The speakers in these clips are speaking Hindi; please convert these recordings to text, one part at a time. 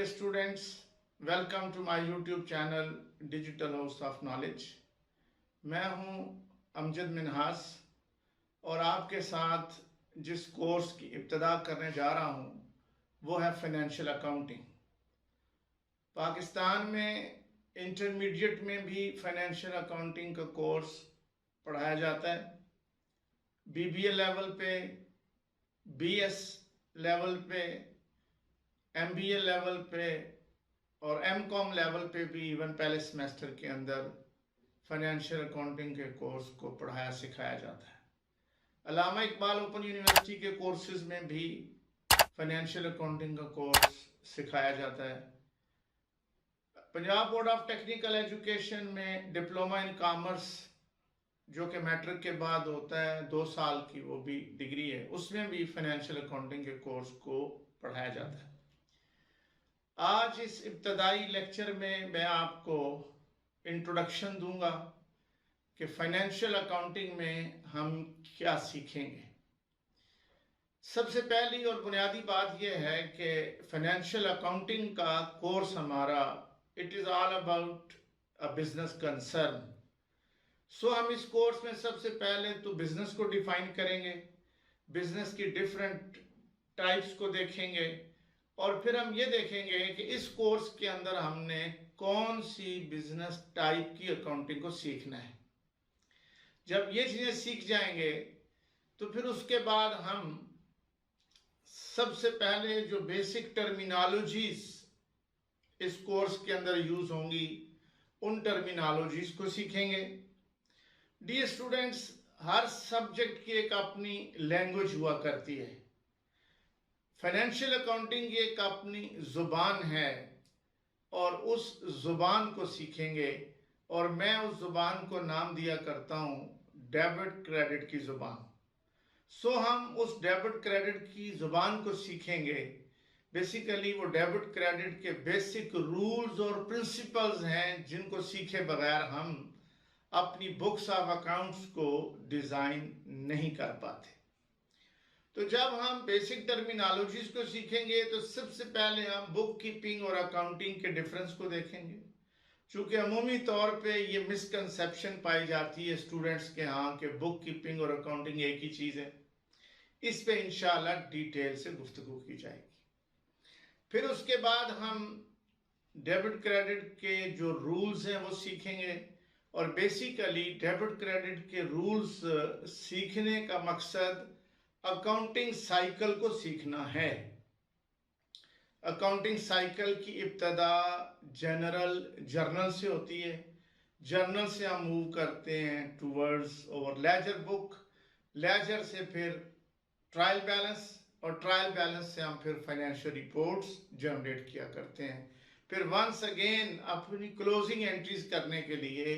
dear students, welcome to my YouTube channel Digital House of Knowledge। मैं हूं अमजद मिनहास और आपके साथ जिस कोर्स की इब्तिदा करने जा रहा हूं वो है फाइनेंशियल अकाउंटिंग। पाकिस्तान में इंटरमीडिएट में भी फाइनेंशियल अकाउंटिंग का कोर्स पढ़ाया जाता है। BBA लेवल पे, BS लेवल पे, MBA लेवल पे और MCOM लेवल पे भी इवन पहले सेमेस्टर के अंदर फाइनेंशियल अकाउंटिंग के कोर्स को पढ़ाया सिखाया जाता है। अल्लामा इकबाल ओपन यूनिवर्सिटी के कोर्सेज में भी फाइनेंशियल अकाउंटिंग का कोर्स सिखाया जाता है। Punjab board of technical education में डिप्लोमा इन कॉमर्स जो कि मैट्रिक के बाद होता है 2 साल की, वो भी डिग्री है, उसमें भी फाइनेंशियल अकाउंटिंग के कोर्स को पढ़ाया जाता है। आज इस इब्तदाई लेक्चर में मैं आपको इंट्रोडक्शन दूंगा कि फाइनेंशियल अकाउंटिंग में हम क्या सीखेंगे। सबसे पहली और बुनियादी बात यह है कि फाइनेंशियल अकाउंटिंग का कोर्स हमारा it is all about a business concern. So हम इस कोर्स में सबसे पहले तो बिजनेस को डिफाइन करेंगे, बिजनेस की डिफरेंट टाइप्स को देखेंगे और फिर हम ये देखेंगे कि इस कोर्स के अंदर हमने कौन सी बिजनेस टाइप की अकाउंटिंग को सीखना है। जब ये चीज़ें सीख जाएंगे तो फिर उसके बाद हम सबसे पहले जो बेसिक टर्मिनोलॉजीज इस कोर्स के अंदर यूज होंगी उन टर्मिनोलॉजीज को सीखेंगे। डियर स्टूडेंट्स, हर सब्जेक्ट की एक अपनी लैंग्वेज हुआ करती है। फाइनेंशियल अकाउंटिंग की एक अपनी जुबान है और उस जुबान को सीखेंगे और मैं उस जुबान को नाम दिया करता हूं डेबिट क्रेडिट की जुबान। सो हम उस डेबिट क्रेडिट की जुबान को सीखेंगे। बेसिकली वो डेबिट क्रेडिट के बेसिक रूल्स और प्रिंसिपल्स हैं जिनको सीखे बगैर हम अपनी बुक्स ऑफ अकाउंट्स को डिजाइन नहीं कर पाते। तो जब हम बेसिक टर्मिनोलॉजीज को सीखेंगे तो सबसे पहले हम बुक कीपिंग और अकाउंटिंग के डिफरेंस को देखेंगे। चूंकि अमूमी तौर पे ये मिसकंसेप्शन पाई जाती है स्टूडेंट्स के यहाँ कि बुक कीपिंग और अकाउंटिंग एक ही चीज़ है। इस पे इंशाल्लाह डिटेल से गुफ्तगू की जाएगी। फिर उसके बाद हम डेबिट क्रेडिट के जो रूल्स हैं वो सीखेंगे और बेसिकली डेबिट क्रेडिट के रूल्स सीखने का मकसद अकाउंटिंग साइकिल को सीखना है। अकाउंटिंग साइकिल की इब्तदा जर्नल से होती है। जर्नल से हम मूव करते हैं towards over ledger book, ledger से फिर ट्रायल बैलेंस और ट्रायल बैलेंस से हम फिर फाइनेंशियल रिपोर्ट्स जनरेट किया करते हैं। फिर वंस अगेन अपनी क्लोजिंग एंट्रीज करने के लिए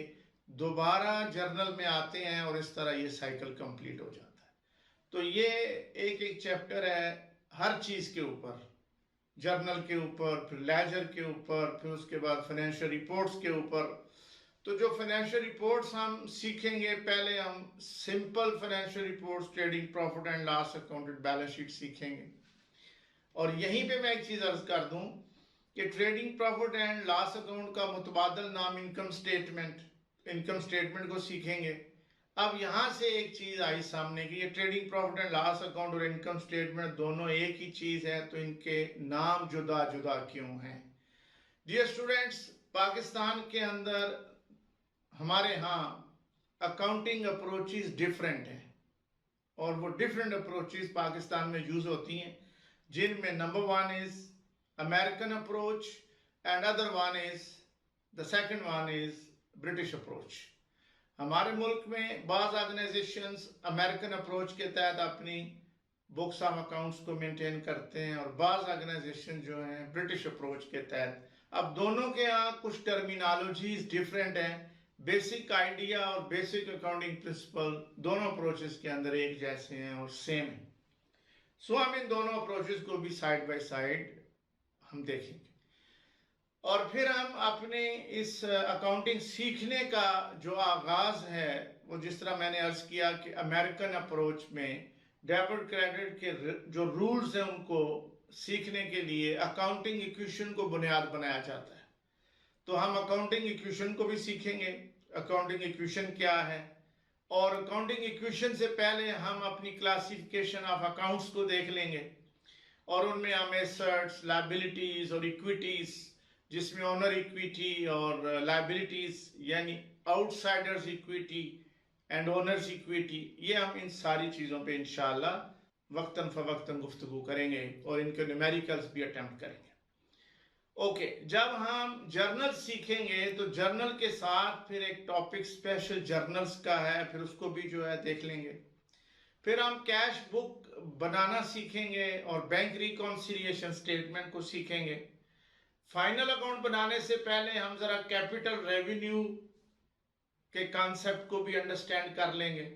दोबारा जर्नल में आते हैं और इस तरह ये साइकिल कंप्लीट हो जाता है। तो ये एक एक चैप्टर है हर चीज़ के ऊपर, जर्नल के ऊपर, फिर लेजर के ऊपर, फिर उसके बाद फाइनेंशियल रिपोर्ट्स के ऊपर। तो जो फाइनेंशियल रिपोर्ट्स हम सीखेंगे, पहले हम simple financial reports, trading profit and loss accounted balance sheet सीखेंगे। और यहीं पे मैं एक चीज़ अर्ज कर दूं कि trading profit and loss account का मुतबादल नाम इनकम स्टेटमेंट को सीखेंगे। अब यहाँ से एक चीज़ आई सामने कि ये trading profit and loss account और इनकम स्टेटमेंट दोनों एक ही चीज़ है, तो इनके नाम जुदा जुदा क्यों हैं। डियर स्टूडेंट्स, पाकिस्तान के अंदर हमारे यहाँ अकाउंटिंग अप्रोचेस डिफरेंट हैं और वो डिफरेंट अप्रोचेस पाकिस्तान में यूज होती हैं, जिनमें number 1 is American approach and other one is the second one is British approach. हमारे मुल्क में बाज़ ऑर्गेनाइजेशंस अमेरिकन अप्रोच के तहत अपनी बुक्स ऑफ अकाउंट्स को मेंटेन करते हैं और बाज़ ऑर्गेनाइजेशन जो हैं ब्रिटिश अप्रोच के तहत। अब दोनों के यहाँ कुछ टर्मिनोलॉजीज डिफरेंट हैं, बेसिक आइडिया और बेसिक अकाउंटिंग प्रिंसिपल दोनों अप्रोचेस के अंदर एक जैसे हैं और सेम है। सो हम इन दोनों अप्रोचेस को भी साइड बाय साइड हम देखेंगे और फिर हम अपने इस अकाउंटिंग सीखने का जो आगाज है वो जिस तरह मैंने अर्ज किया कि अमेरिकन अप्रोच में डेबिट क्रेडिट के जो रूल्स हैं उनको सीखने के लिए अकाउंटिंग इक्वेशन को बुनियाद बनाया जाता है। तो हम अकाउंटिंग इक्वेशन को भी सीखेंगे, अकाउंटिंग इक्वेशन क्या है, और अकाउंटिंग इक्वेशन से पहले हम अपनी क्लासिफिकेशन ऑफ अकाउंट्स को देख लेंगे, और उनमें हम एसेट्स, लायबिलिटीज और इक्विटीज, जिसमें ओनर इक्विटी और लायबिलिटीज यानी outsiders equity and owners equity, ये हम इन सारी चीज़ों पे इंशाल्लाह वक्तन फवक्तन गुफ्तगू करेंगे और इनके न्यूमेरिकल्स भी अटेम्प्ट करेंगे। ओके, जब हम जर्नल सीखेंगे तो जर्नल के साथ फिर एक टॉपिक स्पेशल जर्नल्स का है, फिर उसको भी जो है देख लेंगे। फिर हम कैश बुक बनाना सीखेंगे और बैंक रिकॉन्सिलिएशन स्टेटमेंट को सीखेंगे। फाइनल अकाउंट बनाने से पहले हम जरा कैपिटल रेवेन्यू के कॉन्सेप्ट को भी अंडरस्टैंड कर लेंगे,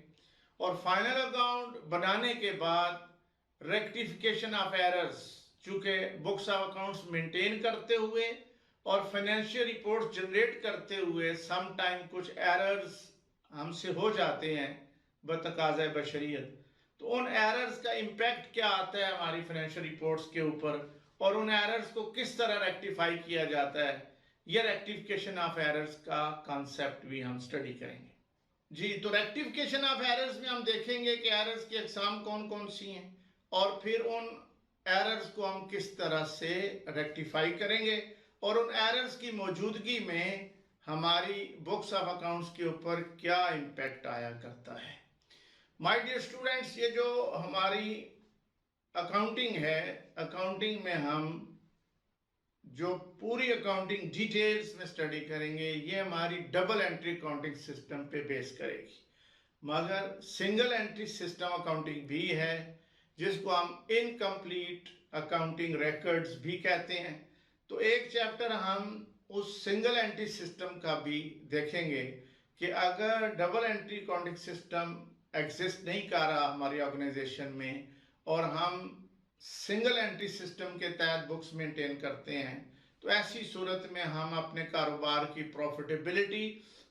और फाइनल अकाउंट बनाने के बाद रेक्टिफिकेशन ऑफ एरर्स, चूंकि बुक्स ऑफ अकाउंट्स मेंटेन करते हुए और फाइनेंशियल रिपोर्ट जनरेट करते हुए सम टाइम कुछ एरर्स हमसे हो जाते हैं बतकाज़ा बशरियत, तो उन एरर्स का इम्पैक्ट क्या आता है हमारी फाइनेंशियल रिपोर्ट्स के ऊपर, और उन एरर्स को किस तरह रेक्टिफाई किया जाता है, यह रेक्टिफिकेशन ऑफ एरर्स का कॉन्सेप्ट भी हम स्टडी करेंगे। जी, तो रेक्टिफिकेशन ऑफ एरर्स में हम देखेंगे कि एरर्स की अकसाम कौन कौन सी हैं, और फिर उन एरर्स को हम किस तरह से रेक्टिफाई करेंगे, और उन एरर्स की मौजूदगी में हमारी बुक्स ऑफ अकाउंट्स के ऊपर क्या इम्पैक्ट आया करता है। माय डियर स्टूडेंट्स, ये जो हमारी अकाउंटिंग है, अकाउंटिंग में हम जो पूरी अकाउंटिंग डिटेल्स में स्टडी करेंगे, ये हमारी डबल एंट्री अकाउंटिंग सिस्टम पे बेस करेगी, मगर सिंगल एंट्री सिस्टम अकाउंटिंग भी है, जिसको हम इनकम्प्लीट अकाउंटिंग रिकॉर्ड्स भी कहते हैं। तो एक चैप्टर हम उस सिंगल एंट्री सिस्टम का भी देखेंगे कि अगर double entry accounting system exist नहीं कर रहा हमारी ऑर्गेनाइजेशन में, और हम सिंगल एंट्री सिस्टम के तहत बुक्स मेंटेन करते हैं, तो ऐसी सूरत में हम अपने कारोबार की प्रॉफिटेबिलिटी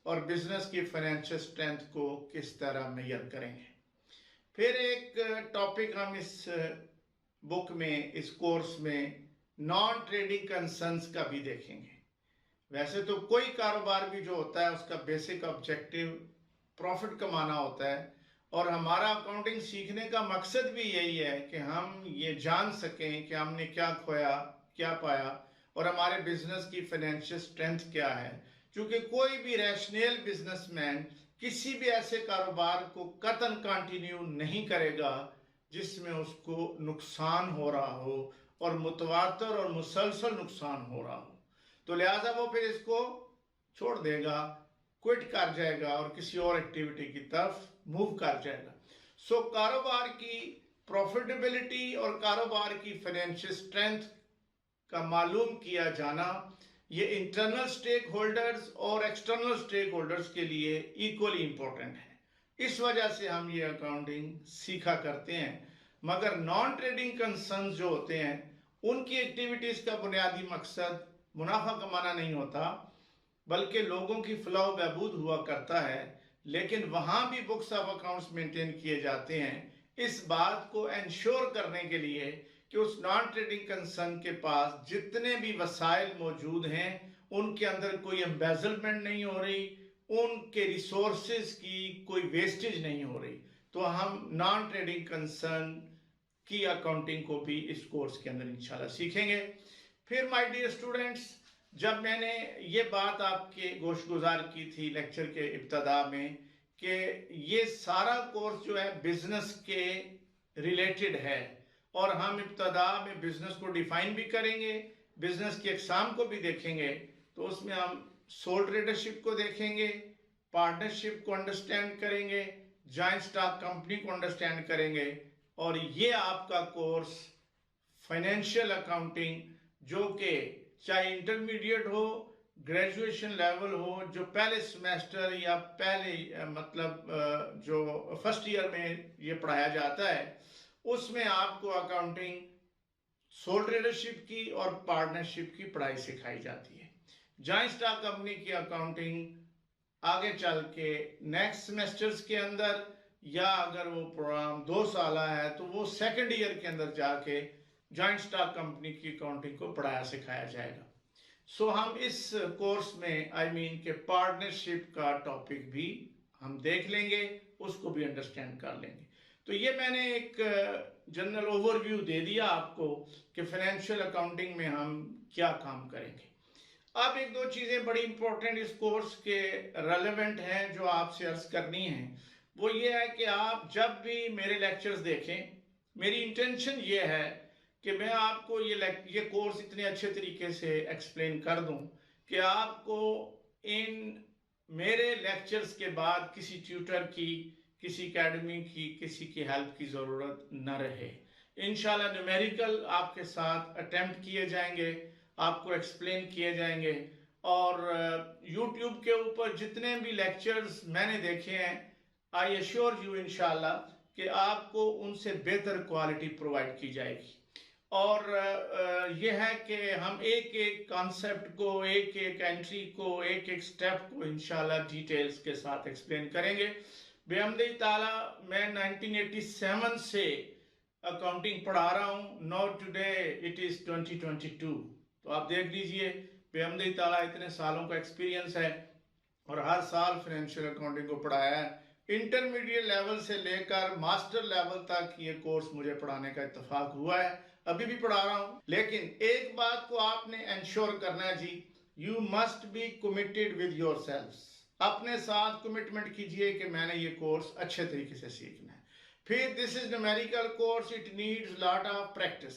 और बिजनेस की फाइनेंशियल स्ट्रेंथ को किस तरह मेजर करेंगे। फिर एक टॉपिक हम इस बुक में, इस कोर्स में नॉन ट्रेडिंग कंसर्न्स का भी देखेंगे। वैसे तो कोई कारोबार भी जो होता है उसका बेसिक ऑब्जेक्टिव प्रॉफिट कमाना होता है, और हमारा अकाउंटिंग सीखने का मकसद भी यही है कि हम ये जान सकें कि हमने क्या खोया, क्या पाया, और हमारे बिजनेस की फाइनेंशियल स्ट्रेंथ क्या है। क्योंकि कोई भी रैशनल बिजनेसमैन किसी भी ऐसे कारोबार को कतन कंटिन्यू नहीं करेगा जिसमें उसको नुकसान हो रहा हो, और मुतवातर और मुसलसल नुकसान हो रहा हो, तो लिहाजा वो फिर इसको छोड़ देगा, क्विट कर जाएगा और किसी और एक्टिविटी की तरफ मूव कर जाएगा। सो कारोबार की प्रॉफिटेबिलिटी और कारोबार की फाइनेंशियल स्ट्रेंथ का मालूम किया जाना, ये इंटरनल स्टेक होल्डर्स और एक्सटर्नल स्टेक होल्डर्स के लिए इक्वली इंपॉर्टेंट है। इस वजह से हम ये अकाउंटिंग सीखा करते हैं। मगर नॉन ट्रेडिंग कंसर्न्स जो होते हैं, उनकी एक्टिविटीज का बुनियादी मकसद मुनाफा कमाना नहीं होता, बल्कि लोगों की फलाह बहबूद हुआ करता है। लेकिन वहां भी बुक्स ऑफ अकाउंट्स मेंटेन किए जाते हैं इस बात को इंश्योर करने के लिए कि उस नॉन ट्रेडिंग कंसर्न के पास जितने भी वसाइल मौजूद हैं उनके अंदर कोई एम्बेजलमेंट नहीं हो रही, उनके रिसोर्सेज की कोई वेस्टेज नहीं हो रही। तो हम नॉन ट्रेडिंग कंसर्न की अकाउंटिंग को भी इस कोर्स के अंदर इंशाल्लाह सीखेंगे। फिर माय डियर स्टूडेंट्स, जब मैंने ये बात आपके गोशगुजार की थी लेक्चर के इब्तदा में कि ये सारा कोर्स जो है बिजनेस के रिलेटेड है, और हम इब्तदा में बिजनेस को डिफाइन भी करेंगे, बिजनेस की अकसाम को भी देखेंगे, तो उसमें हम सोल ट्रेडरशिप को देखेंगे, पार्टनरशिप को अंडरस्टैंड करेंगे, जॉइंट स्टॉक कंपनी को अंडरस्टैंड करेंगे, और ये आपका कोर्स फाइनेंशियल अकाउंटिंग, जो कि चाहे इंटरमीडिएट हो, ग्रेजुएशन लेवल हो, जो पहले सेमेस्टर या पहले मतलब जो फर्स्ट ईयर में ये पढ़ाया जाता है, उसमें आपको अकाउंटिंग सोल ट्रेडरशिप की और पार्टनरशिप की पढ़ाई सिखाई जाती है। जॉइंट स्टॉक कंपनी की अकाउंटिंग आगे चल के नेक्स्ट सेमेस्टर्स के अंदर, या अगर वो प्रोग्राम 2 साल है तो वो सेकंड ईयर के अंदर जाके जॉइंट स्टॉक कंपनी की अकाउंटिंग को पढ़ाया सिखाया जाएगा। सो हम इस कोर्स में के पार्टनरशिप का टॉपिक भी हम देख लेंगे, उसको भी अंडरस्टैंड कर लेंगे। तो ये मैंने एक जनरल ओवरव्यू दे दिया आपको कि फाइनेंशियल अकाउंटिंग में हम क्या काम करेंगे। अब एक दो चीज़ें बड़ी इंपॉर्टेंट इस कोर्स के रेलेवेंट हैं जो आपसे अर्ज करनी है, वो ये है कि आप जब भी मेरे लेक्चर्स देखें, मेरी इंटेंशन ये है कि मैं आपको ये कोर्स इतने अच्छे तरीके से एक्सप्लेन कर दूं कि आपको इन मेरे लेक्चर्स के बाद किसी ट्यूटर की, किसी एकेडमी की, किसी की हेल्प की ज़रूरत न रहे। इंशाल्लाह न्यूमेरिकल आपके साथ अटेम्प्ट किए जाएंगे, आपको एक्सप्लेन किए जाएंगे, और यूट्यूब के ऊपर जितने भी लेक्चर्स मैंने देखे हैं, आई एश्योर यू इंशाल्लाह कि आपको उनसे बेहतर क्वालिटी प्रोवाइड की जाएगी। और यह है कि हम एक एक कॉन्सेप्ट को, एक एक एंट्री को, एक एक स्टेप को इंशाल्लाह डिटेल्स के साथ एक्सप्लेन करेंगे बेहमदी ताला। मैं 1987 से अकाउंटिंग पढ़ा रहा हूँ, नो टुडे इट इज़ 2022। तो आप देख लीजिए बेहमदी ताला इतने सालों का एक्सपीरियंस है और हर साल फाइनेंशियल अकाउंटिंग को पढ़ाया है। इंटरमीडिएट लेवल से लेकर मास्टर लेवल तक ये कोर्स मुझे पढ़ाने का इत्तेफाक हुआ है, अभी भी पढ़ा रहा हूं। लेकिन एक बात को आपने इंश्योर करना है जी, you must be committed with yourselves. अपने साथ कमिटमेंट कीजिए कि मैंने ये कोर्स अच्छे तरीके से सीखना है। फिर this is numerical course, it needs lot of practice,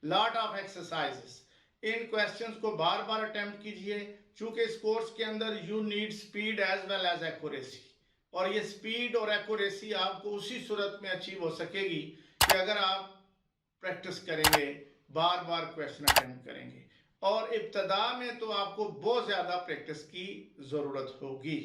lot of exercises. In questions को बार बार अटेम्प्ट कीजिए, चूंकि इस कोर्स के अंदर you need speed as well as accuracy, और ये स्पीड और एक्यूरेसी आपको उसी सूरत में अचीव हो सकेगी कि अगर आप प्रैक्टिस करेंगे, बार बार क्वेश्चन अटेम्प्ट करेंगे। और इब्तदा में तो आपको बहुत ज़्यादा प्रैक्टिस की ज़रूरत होगी।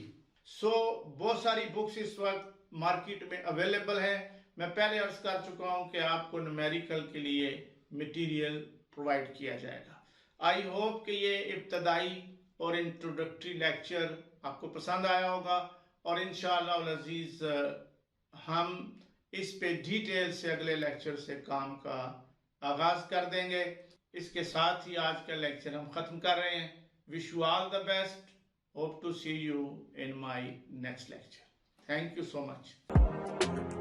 सो बहुत सारी बुक्स इस वक्त मार्केट में अवेलेबल है। मैं पहले अर्ज कर चुका हूं कि आपको न्यूमेरिकल के लिए मटेरियल प्रोवाइड किया जाएगा। आई होप कि ये इब्तदाई और इंट्रोडक्टरी लेक्चर आपको पसंद आया होगा, और इंशाअल्लाह अज़ीज़ हम इस पे डिटेल से अगले लेक्चर से काम का आगाज कर देंगे। इसके साथ ही आज का लेक्चर हम खत्म कर रहे हैं। Wish you all the best, hope to see you in my next lecture. Thank you so much.